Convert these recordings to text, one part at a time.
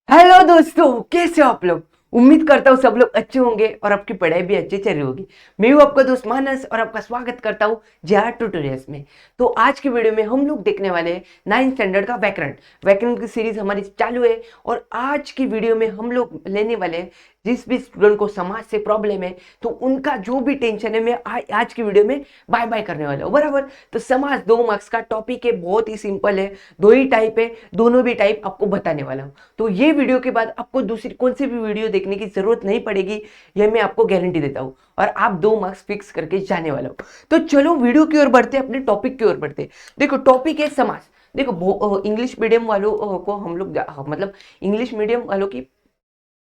Hello दोस्तों, कैसे हो आप लोग। उम्मीद करता हूँ सब लोग अच्छे होंगे और आपकी पढ़ाई भी अच्छी चल रही होगी। मैं हूँ आपका दोस्त मानस और आपका स्वागत करता हूँ जेआर ट्यूटोरियल्स में। तो आज की वीडियो में हम लोग देखने वाले हैं 9th स्टैंडर्ड का व्याकरण। व्याकरण की सीरीज हमारी चालू है और आज की वीडियो में हम लोग लेने वाले हैं जिस भी स्टूडेंट को समाज से प्रॉब्लम है तो उनका जो भी टेंशन है मैं आज की वीडियो में बाय बाय करने वाला हूँ। बराबर, तो समाज 2 मार्क्स का टॉपिक है, बहुत ही सिंपल है, दो ही टाइप है, दोनों भी टाइप आपको बताने वाला हूँ। तो ये वीडियो के बाद आपको दूसरी कौन सी भी वीडियो देखने की जरूरत नहीं पड़ेगी, यह मैं आपको गारंटी देता हूँ और आप 2 मार्क्स फिक्स करके जाने वाला हूँ। तो चलो वीडियो की ओर बढ़ते, अपने टॉपिक की ओर बढ़ते। देखो टॉपिक है समाज। देखो इंग्लिश मीडियम वालों को हम लोग मतलब इंग्लिश मीडियम वालों की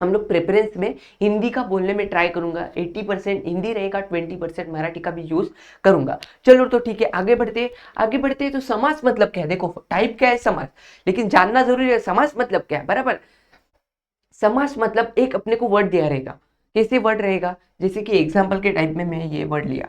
हम लोग प्रेफरेंस में हिंदी का बोलने में ट्राई करूंगा। 80% हिंदी रहेगा, 20% मराठी का भी यूज करूंगा। चलो तो ठीक है, आगे बढ़ते तो समास मतलब क्या है। देखो टाइप क्या है समास, लेकिन जानना जरूरी है समास मतलब क्या है। बराबर, समास मतलब एक अपने को वर्ड दिया रहेगा। कैसे वर्ड रहेगा, जैसे कि एग्जाम्पल के टाइप में मैं ये वर्ड लिया,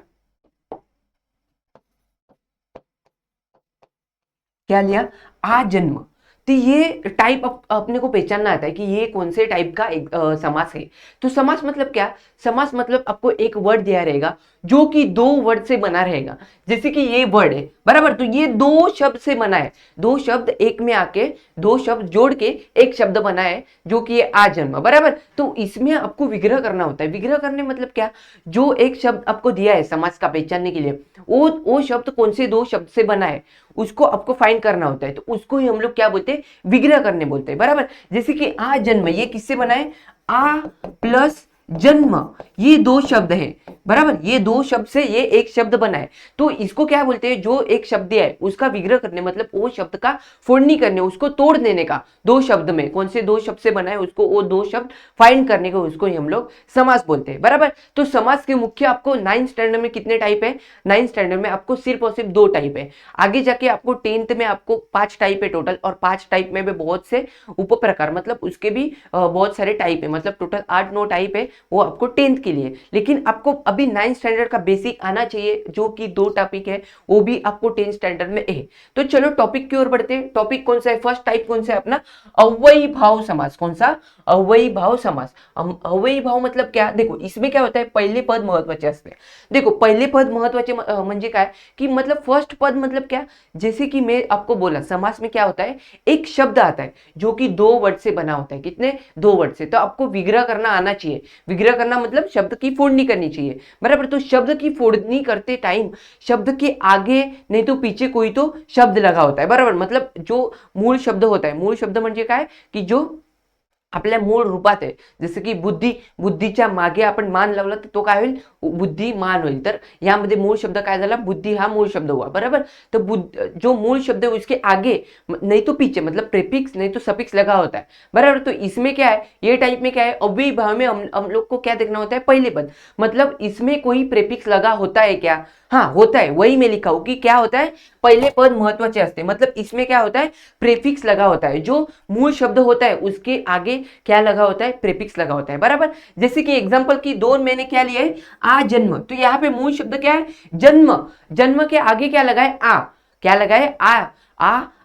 क्या लिया, आजन्म। तो ये टाइप अपने को पहचानना आता है कि ये कौन से टाइप का एक समास है। तो समास मतलब क्या, समास मतलब आपको एक वर्ड दिया रहेगा जो कि 2 वर्ड से बना रहेगा। जैसे कि ये वर्ड है, बराबर, तो ये 2 शब्द से बना है। 2 शब्द एक में आके 2 शब्द जोड़ के एक शब्द बना है जो कि ये आजन्म। बराबर, तो इसमें आपको विग्रह करना होता है। विग्रह करने मतलब क्या, जो एक शब्द आपको दिया है समास का पहचानने के लिए, वो शब्द कौन से 2 शब्द से बना है उसको आपको फाइंड करना होता है। तो उसको ही हम लोग क्या बोलते हैं, विग्रह करने बोलते हैं। बराबर, जैसे कि आ जन्म, ये किससे बना है, आ प्लस जन्म, ये 2 शब्द हैं। बराबर, ये 2 शब्द से ये एक शब्द बना है। तो इसको क्या बोलते हैं, जो एक शब्द दिया है उसका विग्रह करने मतलब वो शब्द का फोड़नी करने, उसको तोड़ देने का। 2 शब्द में कौन से 2 शब्द से बना है उसको वो 2 शब्द फाइंड करने को, उसको ही हम लोग समास बोलते हैं। बराबर, तो समास के मुख्य आपको 9th स्टैंडर्ड में कितने टाइप है, 9th स्टैंडर्ड में आपको सिर्फ और सिर्फ 2 टाइप है। आगे जाके आपको 10th में आपको 5 टाइप है टोटल, और 5 टाइप में भी बहुत से उप प्रकार, मतलब उसके भी बहुत सारे टाइप है, मतलब टोटल 8-9 टाइप है वो आपको 10th के लिए। लेकिन आपको अभी 9th स्टैंडर्ड का बेसिक आना चाहिए जो कि 2 टॉपिक है, वो भी आपको 10th स्टैंडर्ड में है। तो चलो टॉपिक की ओर बढ़ते हैं। टॉपिक कौन सा है, फर्स्ट टाइप कौन सा है अपना, अव्ययी भाव समास। कौन सा, अव्ययी भाव समास। अव्ययी भाव मतलब क्या, देखो इसमें क्या होता है, पहले पद महत्वाचे असते। देखो पहले पद महत्वाचे म्हणजे काय कि मतलब फर्स्ट पद मतलब क्या, जैसे कि मैं आपको बोला समास में क्या होता है, एक शब्द आता है जो कि 2 वर्ड से बना होता है। कितने, 2 वर्ड से। तो आपको विग्रह करना आना चाहिए। विग्रह करना मतलब शब्द की फोड़नी करनी चाहिए। बराबर, तो शब्द की फोड़नी करते टाइम शब्द के आगे नहीं तो पीछे कोई तो शब्द लगा होता है। बराबर, मतलब जो मूल शब्द होता है, मूल शब्द म्हणजे काय की जो आपल्या मूळ रूपात आहे, जसं की बुद्धी, बुद्धीच्या मागे आपण मान लावला तर तो काय होईल, बुद्धिमान होईल। तर यामध्ये मूळ शब्द काय झाला, बुद्धी हा मूळ शब्द हुआ। बराबर, तो जो मूल शब्द है उसके आगे नहीं तो पीछे मतलब प्रीफिक्स नहीं तो सफिक्स लगा होता है। बराबर, तो इसमें क्या है, ये टाइप में क्या है, अव्ययी भाव में हम लोग को क्या देखना होता है, पहले पद, मतलब इसमें कोई प्रीफिक्स लगा होता है क्या, हाँ होता है। वही मैं लिखा हूं कि क्या होता है, पहले पद महत्वाचे असते, मतलब इसमें क्या होता है, प्रीफिक्स लगा होता है। जो मूल शब्द होता है उसके आगे क्या लगा होता है, प्रीफिक्स लगा होता है। बराबर, जैसे कि एग्जांपल की 2 मैंने क्या लिया है, आ जन्म, तो यहाँ पे मूल शब्द क्या है, जन्म। जन्म के आगे क्या लगा है, आ, क्या लगा है,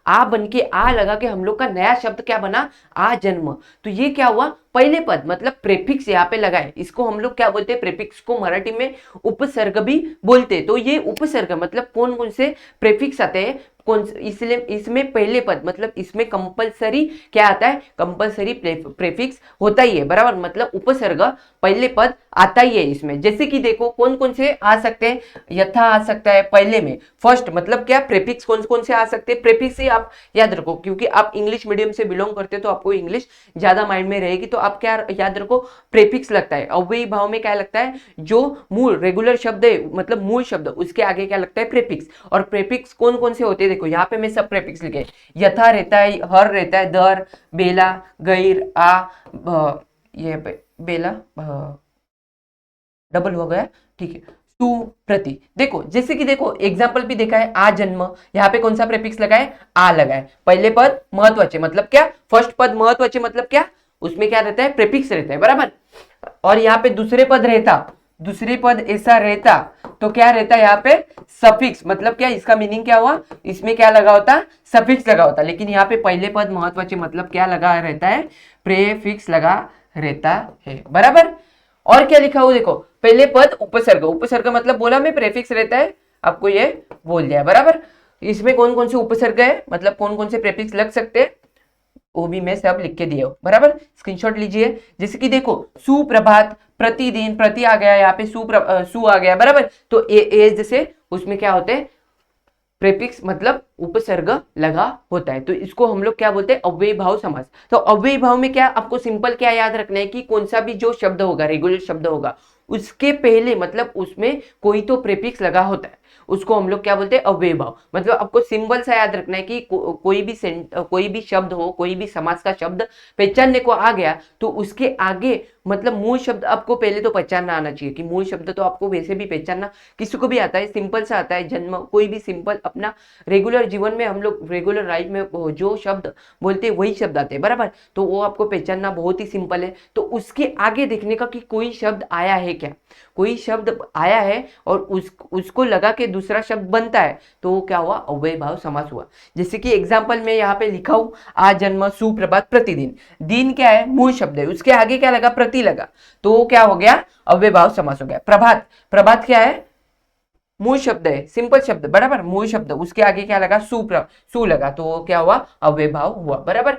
आ बन के आ लगा के हम लोग का नया शब्द क्या बना, आ जन्म। तो ये क्या हुआ, पहले पद मतलब प्रेफिक्स यहाँ पे लगा है, इसको हम लोग क्या बोलते हैं, प्रेफिक्स को मराठी में उपसर्ग भी बोलते हैं। तो ये उपसर्ग मतलब कौन कौन से प्रेफिक्स आते हैं, कौन, इसलिए इसमें पहले पद मतलब इसमें कंपलसरी क्या आता है, कंपलसरी प्रेफिक्स होता ही है। बराबर, मतलब उपसर्ग पहले पद आता ही है इसमें। जैसे कि देखो कौन कौन से आ सकते हैं, यथा आ सकता है पहले में, फर्स्ट मतलब क्या, प्रेफिक्स कौन कौन से आ सकते हैं, प्रेफिक्स ही आप याद रखो, क्योंकि आप इंग्लिश मीडियम से बिलोंग करते हो तो आपको इंग्लिश ज्यादा माइंड में रहेगी। तो आप क्या याद रखो, प्रेफिक्स लगता है। अव्ययी भाव में क्या लगता है, जो मूल रेगुलर शब्द है मतलब मूल शब्द उसके आगे क्या लगता है, प्रेफिक्स। और प्रेफिक्स कौन कौन से होते हैं, देखो यहाँ पे मैं सब प्रेफिक्स लिखे, यथा रहता है, हर रहता है, दर, बेला, गैर, ये बेला डबल हो गया, ठीक है, टू, प्रति। देखो जैसे कि देखो एग्जाम्पल भी देखा है, आ जन्म, यहाँ पे कौन सा प्रेफिक्स लगा है, आ लगा है। पहले पद महत्वाचे मतलब क्या, फर्स्ट पद महत्वाचे मतलब क्या, उसमें क्या रहता है, प्रेफिक्स रहता है। बराबर, और यहाँ पे दूसरे पद रहता दूसरे पद ऐसा रहता तो क्या रहता है यहाँ पे सफिक्स, मतलब क्या, इसका मीनिंग क्या हुआ, इसमें क्या लगा होता, सफिक्स लगा होता। लेकिन यहाँ पे पहले पद महत्वाचे मतलब क्या लगा रहता है, प्रेफिक्स लगा रहता है, बराबर। और क्या लिखा हुआ देखो, पहले पद उपसर्ग, उपसर्ग मतलब बोला मैं प्रेफिक्स रहता है, आपको ये बोल दिया, बराबर। इसमें कौन कौन से उपसर्ग है, मतलब कौन कौन से प्रेफिक्स लग सकते हैं, वो भी मैं सब लिख के दिया हूं, बराबर, स्क्रीनशॉट लीजिए। जैसे कि देखो सुप्रभात, प्रतिदिन, प्रति आ गया यहाँ पे, सु आ गया, बराबर। तो ए जैसे उसमें क्या होते हैं, प्रेफिक्स मतलब उपसर्ग लगा होता है, तो इसको हम लोग क्या बोलते हैं, अव्ययी भाव समास। तो अव्ययी भाव में क्या आपको सिंपल क्या याद रखना है कि कौन सा भी जो शब्द होगा, रेगुलर शब्द होगा, उसके पहले मतलब उसमें कोई तो प्रेफिक्स लगा होता है, उसको हम लोग क्या बोलते हैं, अव्ययी भाव। मतलब आपको सिंबल सा याद रखना है कि कोई भी शब्द हो, कोई भी समास का शब्द पहचानने को आ गया तो उसके आगे मतलब मूल शब्द आपको पहले तो पहचानना आना चाहिए, कि मूल शब्द तो आपको वैसे भी पहचानना किसी को भी आता है, सिंपल सा आता है, जन्म, कोई भी सिंपल अपना रेगुलर जीवन में हम लोग रेगुलर लाइफ में जो शब्द बोलते हैं वही शब्द आते हैं, बराबर। तो वो आपको पहचानना बहुत ही सिंपल है। तो उसके आगे देखने का कि कोई शब्द आया है क्या, कोई शब्द आया है और उसको लगा के दूसरा शब्द बनता है, तो वो क्या हुआ, अव्ययी भाव समास हुआ। जैसे कि एग्जाम्पल में यहाँ पे लिखा हूं, आज जन्म, सुप्रभात, प्रतिदिन। दिन क्या है, मूल शब्द है, उसके आगे क्या लगा, प्रति लगा, तो वो क्या हो गया, अव्ययी भाव समास हो गया। प्रभात, प्रभात क्या है, मूल शब्द है, सिंपल शब्द, बराबर, मूल शब्द, उसके आगे क्या लगा, सु लगा, तो वो क्या हुआ, अव्ययी भाव हुआ, बराबर।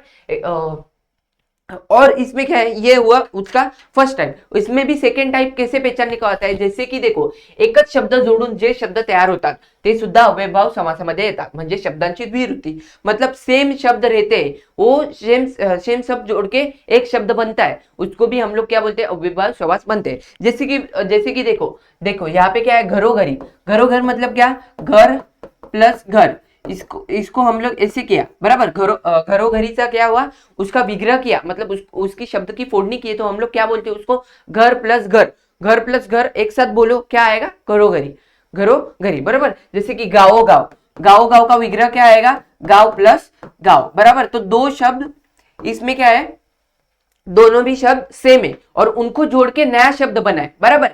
और इसमें क्या है, ये हुआ उसका फर्स्ट टाइप। इसमें भी सेकंड टाइप कैसे पहचानने का आता है, जैसे की देखो एकच शब्द जोडून जे शब्द तयार होतात ते सुद्धा अव्ययी भाव समासामध्ये येतात, म्हणजे शब्दांची द्विवृत्ती, मतलब सेम शब्द रहते हैं, वो सेम शब्द जोड़ के एक शब्द बनता है, उसको भी हम लोग क्या बोलते हैं, अव्ययी भाव समास बनते हैं। जैसे कि देखो देखो यहाँ पे क्या है, घरोघरी, घरोघर मतलब क्या, घर प्लस घर, इसको हम लोग ऐसे किया, बराबर, घरोघरीचा क्या हुआ, उसका विग्रह किया, मतलब उसकी शब्द की फोड़नी की, तो हम लोग क्या बोलते हैं उसको, घर प्लस घर, घर प्लस घर, एक साथ बोलो क्या आएगा, घरोघरी, घरोघरी, बराबर। जैसे कि गाओ गांव, गाओ गांव का विग्रह क्या आएगा, गांव प्लस गांव, बराबर। तो दो शब्द इसमें क्या है, दोनों भी शब्द सेम है और उनको जोड़ के नया शब्द बना है, बराबर,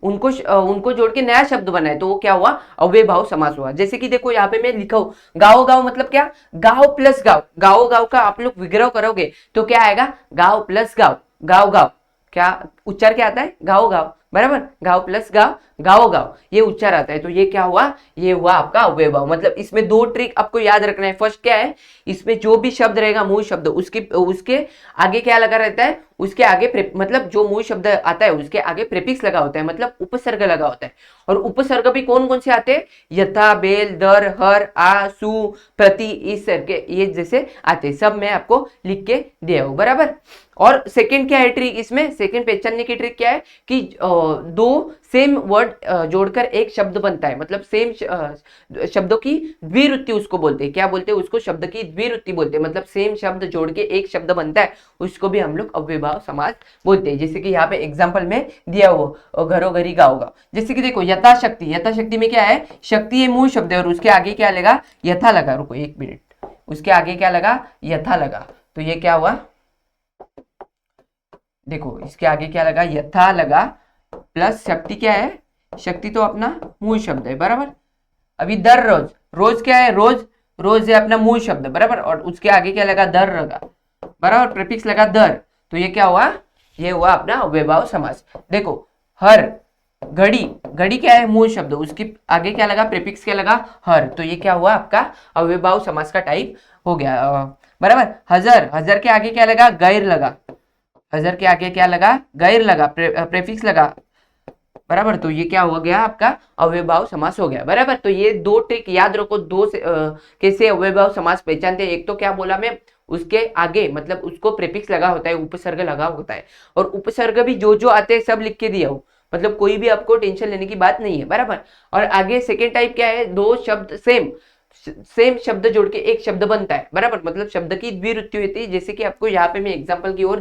उनको जोड़ के नया शब्द बना है, तो वो क्या हुआ, अव्ययी भाव समास हुआ। जैसे कि देखो यहाँ पे मैं लिखा हूं, गाओ गांव मतलब क्या, गांव प्लस गांव, गाओ गांव का आप लोग विग्रह करोगे तो क्या आएगा, गांव प्लस गांव, गांव गांव, क्या उच्चार क्या आता है, गाओ गांव, बराबर, गांव प्लस गांव, गाओ गांव, ये उच्चार आता है, तो ये क्या हुआ, ये हुआ आपका अव्ययी भाव। मतलब इसमें दो ट्रिक आपको याद रखना है। फर्स्ट क्या है, इसमें जो भी शब्द रहेगा मूल शब्द, उसके आगे क्या लगा रहता है, उसके आगे मतलब जो मूल शब्द आता है उसके आगे प्रेफिक्स लगा होता है, मतलब उपसर्ग लगा होता है। और उपसर्ग भी कौन कौन से आते हैं, यथा, बेल, दर, हर, आ, सु, प्रति, इस के ये जैसे आते हैं, सब मैं आपको लिख के दिया हूं, बराबर। और सेकंड क्या है ट्रिक, इसमें सेकंड पहचानने की ट्रिक क्या है कि दो सेम वर्ड जोड़कर एक शब्द बनता है, मतलब सेम शब्दों की द्विरुत्ति उसको बोलते हैं, क्या बोलते हैं उसको, शब्द की द्विरुत्ति बोलते हैं, मतलब सेम शब्द जोड़ के एक शब्द बनता है, उसको भी हम लोग अव्ययी भाव समास बोलते हैं। जैसे कि यहाँ पे एग्जाम्पल में दिया हुआ, घरोघरी गाओ गाओ। जैसे कि देखो यथाशक्ति, यथाशक्ति में क्या है, शक्ति ये मूल शब्द है और उसके आगे क्या लगा, यथा लगा, रुको एक मिनट, उसके आगे क्या लगा, यथा लगा, तो ये क्या हुआ, देखो इसके आगे क्या लगा, यथा लगा, प्लस शक्ति क्या है, शक्ति तो अपना मूल शब्द है, बराबर। अभी दर रोज, रोज क्या है, रोज, रोज है अपना मूल शब्द, बराबर, और उसके आगे क्या लगा, दर लगा, बराबर, प्रीफिक्स लगा दर, तो ये क्या हुआ, ये हुआ अपना अव्ययी भाव समास। देखो हर, घड़ी, घड़ी क्या है, मूल शब्द, उसके आगे क्या लगा, प्रीफिक्स क्या लगा, हर, तो ये क्या हुआ आपका अव्ययी भाव समास का टाइप हो गया, बराबर। हजार, हजार के आगे क्या लगा, गैर लगा, हजार के आगे क्या लगा, गैर लगा, प्रेफिक्स लगा, बराबर, तो ये क्या हो गया आपका अव्ययी भाव समास हो गया, बराबर। तो ये दो ट्रिक याद रखो, कैसे अव्ययी भाव समास पहचानते हैं। एक तो क्या बोला मैं, उसके आगे मतलब उसको प्रेफिक्स लगा होता है, उपसर्ग लगा होता है, और उपसर्ग भी जो जो आते हैं सब लिख के दिया हो, मतलब कोई भी आपको टेंशन लेने की बात नहीं है, बराबर। और आगे सेकेंड टाइप क्या है, दो शब्द सेम शब्द जोड़ के एक शब्द बनता है, बराबर, मतलब शब्द की द्विरुत्ति होती है। जैसे कि आपको यहाँ पे मैं एग्जांपल की ओर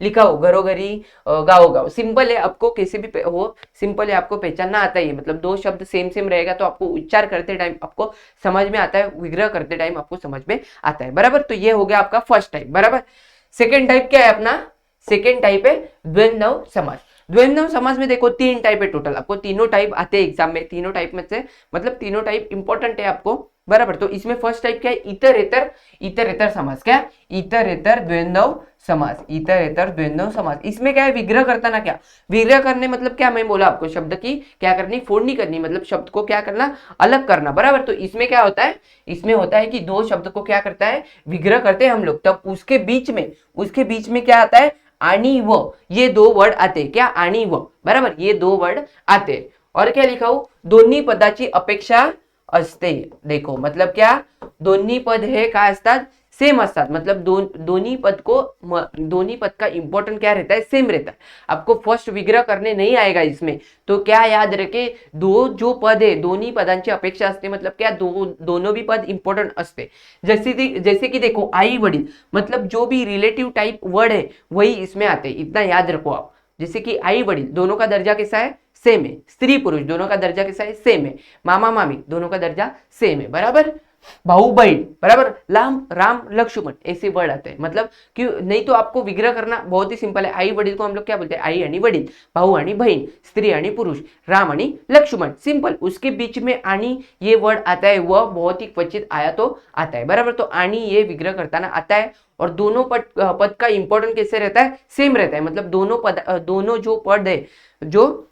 लिखा हो, घरोघरी गाओ गाओ, सिंपल है, आपको कैसे भी हो सिंपल है, आपको पहचानना आता ही है, मतलब दो शब्द सेम सेम रहेगा तो आपको उच्चार करते टाइम आपको समझ में आता है, विग्रह करते टाइम आपको समझ में आता है, बराबर। तो ये हो गया आपका फर्स्ट टाइप, बराबर। सेकेंड टाइप क्या है अपना, सेकेंड टाइप है द्वंद्व समास। द्वंद्व समास में देखो 3 टाइप है टोटल, आपको तीनों टाइप आते हैं एग्जाम में, तीनों टाइप में से मतलब तीनों टाइप इंपॉर्टेंट है आपको, बराबर। तो इसमें फर्स्ट टाइप क्या है, इतरेतर, इतरेतर समास, क्या इतरेतर द्वंद्व समास, इतरेतर द्वंद्व समास। इसमें क्या है, विग्रह करता ना, क्या विग्रह करने मतलब क्या, मैं बोला आपको शब्द की क्या करनी, फोड़नी करनी, मतलब शब्द को क्या करना, अलग करना, बराबर। तो इसमें क्या होता है, इसमें होता है कि दो शब्द को क्या करता है, विग्रह करते हैं हम लोग, तब उसके बीच में क्या आता है, आणि व, ये दो वर्ड आते, क्या आणि व, बराबर, ये दो वर्ड आते। और क्या लिखा हो, दोन्ही पदाची अपेक्षा असते, देखो मतलब क्या, दोन्ही पद हे काय असतात, सेम असतात, मतलब दोन्ही पद का इंपॉर्टेंट क्या रहता है, सेम रहता है। आपको फर्स्ट विग्रह करने नहीं आएगा इसमें, तो क्या याद रखे, दो जो पद है दोन्ही पदांची अपेक्षा असते, मतलब क्या दोनों भी पद इंपॉर्टेंट असते। जैसे कि देखो आई वडील, मतलब जो भी रिलेटिव टाइप वर्ड है वही इसमें आते, इतना याद रखो आप। जैसे कि आई वडील, दोनों का दर्जा कैसा है, सेम है। स्त्री पुरुष, दोनों का दर्जा कैसा है, सेम है। मामा मामी, दोनों का दर्जा सेम है, बराबर। भाऊ बहन, बराबर। राम राम लक्ष्मण, ऐसे वर्ड आते हैं, मतलब क्यों नहीं, तो आपको विग्रह करना बहुत ही सिंपल है। आई वडील को हम लोग क्या बोलते हैं, आई आणि वडील, भाऊ आणि बहीण, स्त्री आणि पुरुष, राम आणि लक्ष्मण, सिंपल। उसके बीच में आणि ये वर्ड आता है, वह बहुत ही क्वचित आया तो आता है, बराबर। तो आणि ये विग्रह करताना आता है, और दोनों पद का इंपॉर्टेंट कैसे रहता है, सेम रहता है, मतलब दोनों जो पद है, जो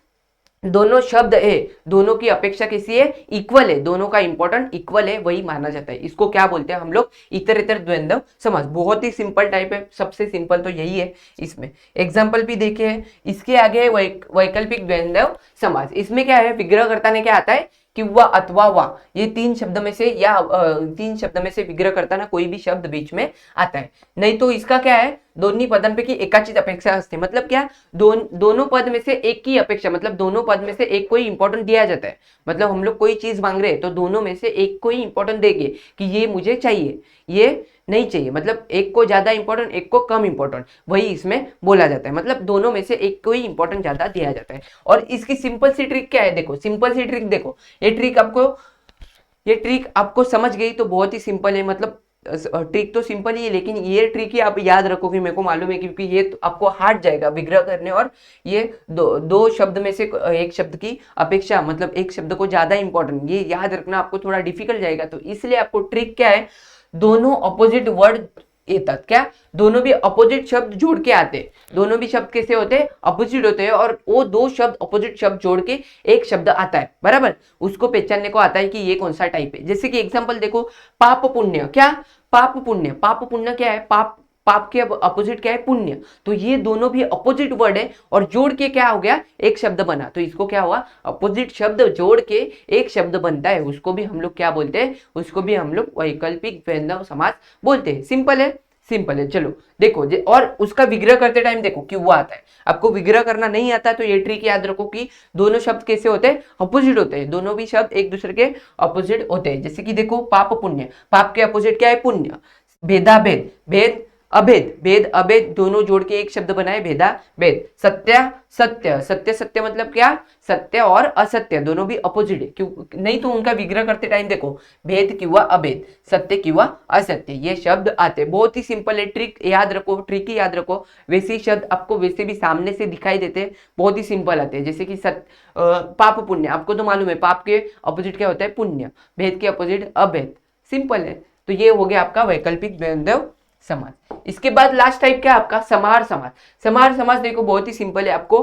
दोनों शब्द है, दोनों की अपेक्षा कैसी है, इक्वल है, दोनों का इंपॉर्टेंट इक्वल है, वही माना जाता है। इसको क्या बोलते हैं हम लोग, इतरेतर द्वंद्व समास। बहुत ही सिंपल टाइप है, सबसे सिंपल तो यही है। इसमें एग्जाम्पल भी देखे, इसके आगे वैकल्पिक द्वंद्व समास। इसमें क्या है, विग्रहकर्ता ने क्या आता है, किंवा अथवा वा, ये तीन शब्द में से, या तीन शब्द में से विग्रह करताना कोई भी शब्द बीच में आता है। नहीं तो इसका क्या है, दोन्ही पदांपैकी एकाचीच अपेक्षा असते, मतलब क्या, दोनों पद में से एक की अपेक्षा, मतलब दोनों पद में से एक को ही इंपॉर्टेंट दिया जाता है। मतलब हम लोग कोई चीज मांग रहे हैं तो दोनों में से एक को ही इंपॉर्टेंट देंगे कि ये मुझे चाहिए, ये नहीं चाहिए, मतलब एक को ज्यादा इंपॉर्टेंट, एक को कम इंपॉर्टेंट, वही इसमें बोला जाता है। मतलब दोनों में से एक को ही इंपॉर्टेंट ज्यादा दिया जाता है। और इसकी सिंपल सी ट्रिक क्या है, देखो सिंपल सी ट्रिक देखो, ये ट्रिक आपको समझ गई तो बहुत ही सिंपल है, मतलब ट्रिक तो सिंपल ही है, लेकिन ये ट्रिक ही आप याद रखोगे, मेरे को मालूम है, क्योंकि ये तो आपको हार्ड जाएगा विग्रह करने, और ये दो शब्द में से एक शब्द की अपेक्षा, मतलब एक शब्द को ज्यादा इंपॉर्टेंट, ये याद रखना आपको थोड़ा डिफिकल्ट जाएगा। तो इसलिए आपको ट्रिक क्या है, दोनों अपोजिट वर्ड येतात, क्या दोनों भी अपोजिट शब्द जोड़ के आते, दोनों भी शब्द कैसे होते हैं, अपोजिट होते हैं, और वो दो शब्द अपोजिट शब्द जोड़ के एक शब्द आता है, बराबर। उसको पहचानने को आता है कि ये कौन सा टाइप है। जैसे कि एग्जांपल देखो, पाप पुण्य, क्या पाप पुण्य, पाप पुण्य क्या है, पाप के अपोजिट क्या है, पुण्य। तो ये दोनों भी अपोजिट वर्ड है, और जोड़ के क्या हो गया, एक शब्द बना। तो इसको क्या हुआ, अपोजिट शब्द जोड़ के एक शब्द बनता है, उसको भी हम लोग क्या बोलते हैं, उसको भी हम लोग वैकल्पिक द्वंद्व समास बोलते हैं। सिंपल है, सिंपल है। चलो देखो, और उसका विग्रह करते टाइम देखो क्यों आता है। आपको विग्रह करना नहीं आता तो ये ट्रिक याद रखो कि दोनों शब्द कैसे होते हैं, अपोजिट होते हैं, दोनों भी शब्द एक दूसरे के अपोजिट होते हैं। जैसे कि देखो, पाप पुण्य, पाप के अपोजिट क्या है, पुण्य। भेदा भेद, भेद अभेद, भेद अभेद, दोनों जोड़ के एक शब्द बनाए, भेदा भेद। सत्य सत्य, सत्य सत्य मतलब क्या, सत्य और असत्य दोनों भी अपोजिट है, क्यों नहीं तो उनका विग्रह करते टाइम देखो, भेद किंवा अभेद, सत्य किंवा असत्य, ये शब्द आते। बहुत ही सिंपल है, ट्रिक याद रखो, ट्रिक ही याद रखो। वैसे ही शब्द आपको वैसे भी सामने से दिखाई देते, बहुत ही सिंपल आते हैं। जैसे कि पाप पुण्य, आपको तो मालूम है पाप के अपोजिट क्या होता है, पुण्य। भेद के अपोजिट अभेद, सिंपल है। तो ये हो गया आपका वैकल्पिक द्वंद्व समास। इसके बाद लास्ट टाइप क्या आपका, समाहार समास। समाहार समास देखो बहुत ही सिंपल है, आपको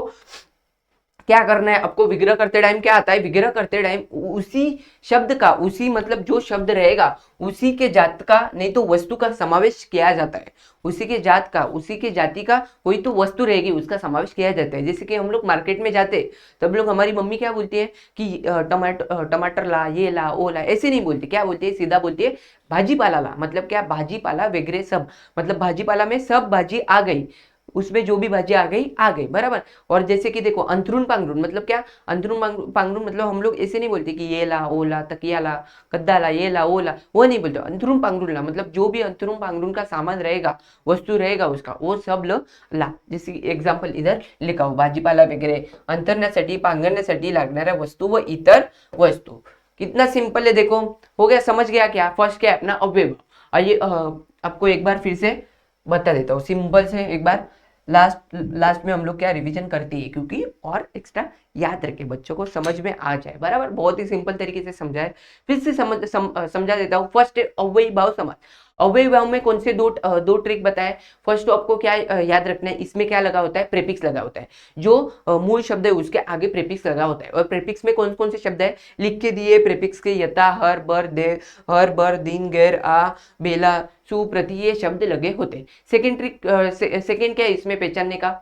क्या करना है, आपको विग्रह करते टाइम क्या आता है, विग्रह करते टाइम उसी शब्द का, उसी मतलब जो शब्द रहेगा उसी के जात का नहीं तो वस्तु का समावेश किया जाता है। उसी के जात का, उसी के जाति का कोई तो वस्तु रहेगी उसका समावेश किया जाता है। जैसे कि हम लोग मार्केट में जाते तब लोग, हमारी मम्मी क्या बोलती है कि टमाटर ला, ये ला, वो ला, ऐसे नहीं बोलती, क्या बोलती है, सीधा बोलती है भाजीपाला ला। मतलब क्या, भाजीपाला वगैरह सब, मतलब भाजीपाला में सब भाजी आ गई, उसमें जो भी भाजी आ गई, बराबर। और जैसे कि देखो, अंतरून पांगरून मतलब क्या, अंतरून पांगरून मतलब हम लोग ऐसे नहीं बोलते कि ये ला, ओ ला, तकिया ला, गद्दा ला, ये ला, वो ला, वो नहीं बोलते। अंतरून पांगरून ला मतलब जो भी अंतरून पांगरून का सामान रहेगा, वस्तू रहेगा उसका, वो सब ला। जैसे एक्झाम्पल इधर लिखा हो, भाजीपाला वगैरे अंतरण्यासाठी, पांघरण्यासाठी लागणाऱ्या वस्तू व इतर वस्तू। कितना सिंपल है, देखो हो गया, समझ गया क्या। फर्स्ट क्या है अपना अव्यय। आइए आपको एक बार फिर से बता देता हूँ सिंपल से एक बार। लास्ट लास्ट में हम लोग क्या रिवीजन करते हैं, क्योंकि और एक्स्ट्रा याद रखे, बच्चों को समझ में आ जाए। बराबर, बहुत ही सिंपल तरीके से समझाए, फिर से समझा देता हूँ। फर्स्ट अव्ययी भाव समास। अव्ययी भाव में कौन से दो ट्रिक बताए। फर्स्ट तो आपको क्या याद रखना है, इसमें क्या लगा होता है, प्रीफिक्स लगा होता है। जो मूल शब्द है उसके आगे प्रीफिक्स लगा होता है। और प्रीफिक्स में कौन कौन से शब्द है लिख के दिए, प्रीफिक्स के यथा, हर, बर, दे, हर, बर, दिन, गैर, आ, बेला, सु, प्रति, ये शब्द लगे होते हैं। सेकेंड ट्रिक, सेकेंड क्या है इसमें पहचानने का,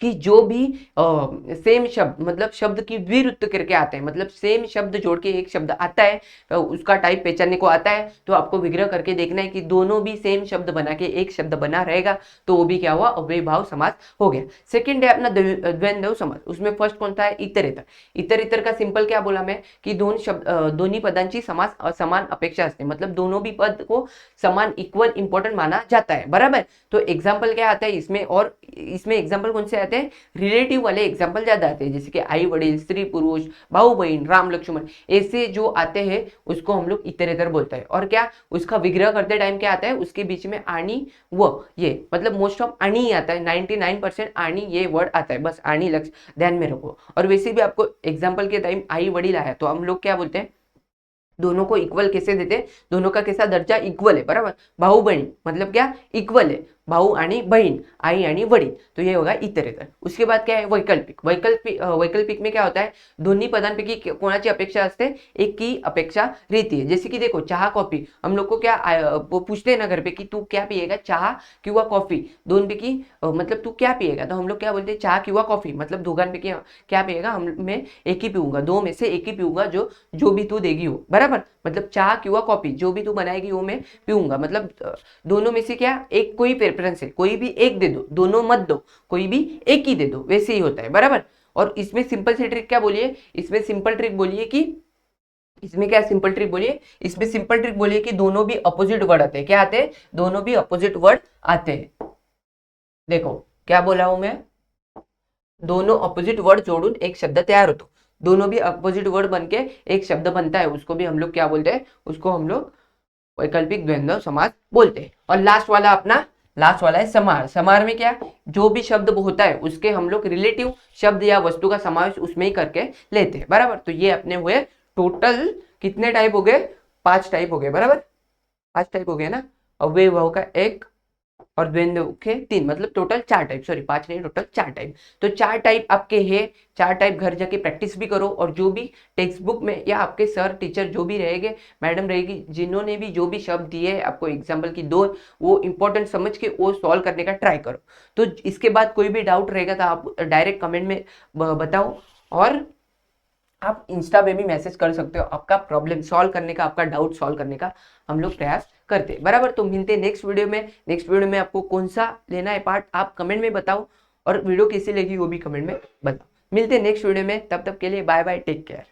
कि जो भी सेम शब्द, मतलब शब्द की द्विरुक्त करके आते हैं, मतलब सेम शब्द जोड़ के एक शब्द आता है, उसका टाइप पहचानने को आता है, तो आपको विग्रह करके देखना है कि दोनों भी सेम शब्द बना के एक शब्द बना रहेगा, तो वो भी क्या हुआ, अव्ययी भाव समास हो गया। सेकंड है अपना द्वंद्व समास। उसमें फर्स्ट कौन सा है, इतर इतर। इतर इतर का सिंपल क्या बोला मैं, कि दोन्ही पदांची समास समान अपेक्षा असते, मतलब दोनों भी पद को समान इक्वल इंपॉर्टेंट माना जाता है। बराबर, तो एग्जाम्पल क्या आता है इसमें, और इसमें एग्जाम्पल कौन से आते हैं, रिलेटिव वाले एग्जाम्पल ज्यादा आते हैं, जैसे कि आई वडील, स्त्री पुरुष, भाऊ बहन, राम लक्ष्मण, ऐसे जो आते हैं उसको हम लोग इतरेतर बोलते हैं। और क्या उसका विग्रह करते टाइम क्या आता है, उसके बीच में आनी व ये, मतलब मोस्ट ऑफ आनी ही आता है, 99% आनी ये वर्ड आता है, बस आनी लक्ष्य ध्यान में रखो। और वैसे भी आपको एग्जाम्पल के टाइम आई वडील आया तो हम लोग क्या बोलते हैं, दोनों को इक्वल कैसे देते हैं, दोनों का कैसा दर्जा इक्वल है। बराबर, भाऊ बहन मतलब क्या, इक्वल है, भाऊ आणि बहीण, आई आणि वडील, तो ये होगा इतरेतर। उसके बाद क्या है, वैकल्पिक। वैकल्पिक में क्या होता है, दोन्ही पदांपैकी कोणाची अपेक्षा असते, एक की अपेक्षा रहती है। जैसे कि देखो चाह कॉफी, हम लोग को क्या वो पूछते हैं ना घर पे कि तू क्या पिएगा, चाह किंवा कॉफी, दोनपैकी मतलब तू क्या पिएगा, तो हम लोग क्या बोलते हैं, चाह किंवा कॉफी, मतलब दोघांपैकी क्या पिएगा, मैं एक ही पीऊंगा, दो में से एक ही पीऊंगा, जो भी तू देगी हो। बराबर, मतलब चाह किंवा कॉफी जो भी तू बनाएगी वो मैं पीऊंगा, मतलब दोनों में से क्या एक कोई प्रेफरेंस है, कोई भी एक दे दो, दोनों मत दो, कोई भी एक ही दे दो, वैसे ही होता है। बराबर, और इसमें सिंपल सी ट्रिक क्या बोलिए, इसमें सिंपल ट्रिक बोलिए कि इसमें क्या सिंपल ट्रिक बोलिए, इसमें सिंपल ट्रिक बोलिए कि दोनों भी अपोजिट वर्ड आते हैं। क्या आते हैं, दोनों भी अपोजिट वर्ड आते हैं। देखो क्या बोला हूं मैं, दोनों अपोजिट वर्ड जोड़ून एक शब्द तैयार होतो, दोनों भी अपोजिट वर्ड बनके एक शब्द बनता है, उसको भी हम लोग क्या बोलते हैं, उसको हम लोग वैकल्पिक द्वंद्व समास बोलते हैं। और लास्ट वाला अपना, लास्ट वाला है समार। समार में क्या, जो भी शब्द होता है उसके हम लोग रिलेटिव शब्द या वस्तु का समावेश उसमें ही करके लेते हैं। बराबर, तो ये अपने हुए टोटल कितने टाइप हो गए, 5 टाइप हो गए। बराबर, 5 टाइप हो गए ना, अव्ययी भाव का 1 और द्वंद्व के 3, मतलब टोटल 4 टाइप, सॉरी 5 नहीं, टोटल 4 टाइप। तो 4 टाइप आपके हैं, 4 टाइप घर जाके प्रैक्टिस भी करो, और जो भी टेक्स्ट बुक में या आपके सर टीचर जो भी रहेंगे, मैडम रहेगी, जिन्होंने भी जो भी शब्द दिए आपको एग्जाम्पल की 2, वो इंपॉर्टेंट समझ के वो सॉल्व करने का ट्राई करो। तो इसके बाद कोई भी डाउट रहेगा तो आप डायरेक्ट कमेंट में बताओ, और आप इंस्टा पे भी मैसेज कर सकते हो, आपका प्रॉब्लम सॉल्व करने का, आपका डाउट सॉल्व करने का हम लोग प्रयास करते हैं। बराबर, तो मिलते हैं नेक्स्ट वीडियो में। नेक्स्ट वीडियो में आपको कौन सा लेना है पार्ट आप कमेंट में बताओ, और वीडियो कैसी लगी वो भी कमेंट में बताओ। मिलते हैं नेक्स्ट वीडियो में, तब तक के लिए बाय बाय, टेक केयर।